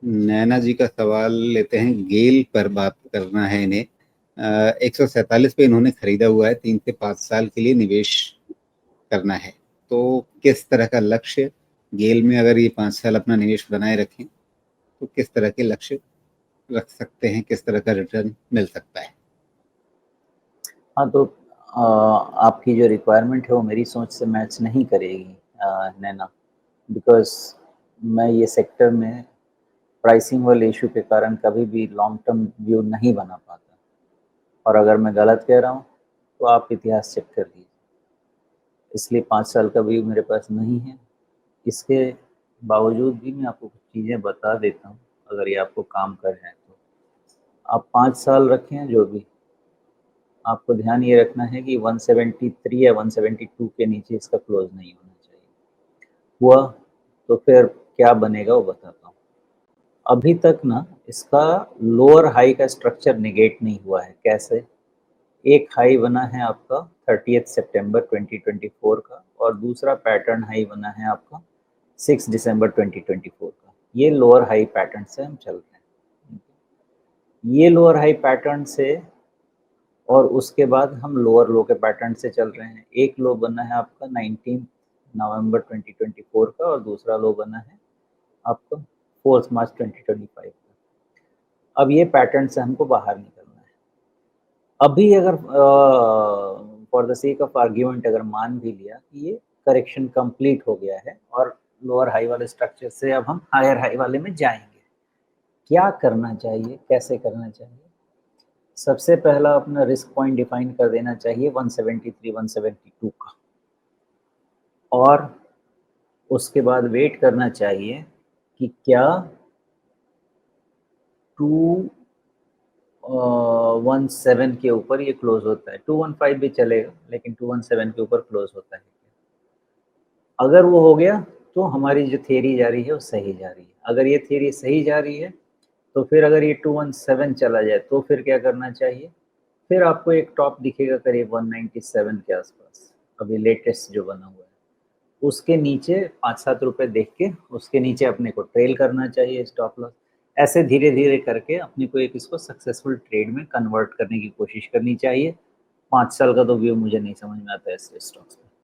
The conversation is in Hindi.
नैना जी का सवाल लेते हैं, गेल पर बात करना है इन्हें। 147 पे इन्होंने खरीदा हुआ है, 3 से 5 साल के लिए निवेश करना है। तो किस तरह का लक्ष्य, गेल में अगर ये 5 साल अपना निवेश बनाए रखें तो किस तरह के लक्ष्य रख सकते हैं, किस तरह का रिटर्न मिल सकता है? हाँ, तो आपकी जो रिक्वायरमेंट है वो मेरी सोच से मैच नहीं करेगी नैना, बिकॉज़ मैं ये सेक्टर में प्राइसिंग वाले इश्यू के कारण कभी भी लॉन्ग टर्म व्यू नहीं बना पाता, और अगर मैं गलत कह रहा हूँ तो आप इतिहास चेक कर लीजिए। इसलिए 5 साल का व्यू मेरे पास नहीं है। इसके बावजूद भी मैं आपको कुछ चीज़ें बता देता हूँ, अगर ये आपको काम कर जाएँ तो। आप 5 साल रखें जो भी, आपको ध्यान ये रखना है कि 173 या 172 के नीचे इसका क्लोज़ नहीं होना चाहिए। हुआ तो फिर क्या बनेगा वो बताता हूँ। अभी तक ना इसका लोअर हाई का स्ट्रक्चर नेगेट नहीं हुआ है। कैसे? एक हाई बना है आपका 30th सितंबर 2024 का, और दूसरा पैटर्न हाई बना है आपका 6 दिसंबर 2024 का। ये लोअर हाई पैटर्न से हम चल रहे हैं। ये लोअर हाई पैटर्न से, और उसके बाद हम लोअर लो के पैटर्न से चल रहे हैं। एक लो बना है आपका 19 नवंबर 2024 का, और दूसरा लो बना है आपका 4 मार्च 2025 का। अब ये पैटर्न से हमको बाहर निकलना है। अभी अगर for the sake of argument अगर मान भी लिया कि ये करेक्शन कंप्लीट हो गया है और लोअर हाई वाले स्ट्रक्चर से अब हम हायर हाई वाले में जाएंगे, क्या करना चाहिए, कैसे करना चाहिए? सबसे पहला अपना रिस्क पॉइंट डिफाइन कर देना चाहिए 173 172 का, और उसके बाद वेट करना चाहिए कि क्या 217 के ऊपर ये क्लोज होता है। 215 भी चलेगा, लेकिन 217 के ऊपर क्लोज होता है। अगर वो हो गया तो हमारी जो थियरी जा रही है वो सही जा रही है। अगर ये थियरी सही जा रही है तो फिर अगर ये 217 चला जाए तो फिर क्या करना चाहिए? फिर आपको एक टॉप दिखेगा करीब 197 के आसपास, अभी लेटेस्ट जो बना हुआ है। उसके नीचे 5-7 रुपए देख के उसके नीचे अपने को ट्रेल करना चाहिए स्टॉप लॉस। ऐसे धीरे-धीरे करके अपने को एक इसको सक्सेसफुल ट्रेड में कन्वर्ट करने की कोशिश करनी चाहिए। 5 साल का तो व्यू मुझे नहीं समझ में आता है ऐसे स्टॉक्स में।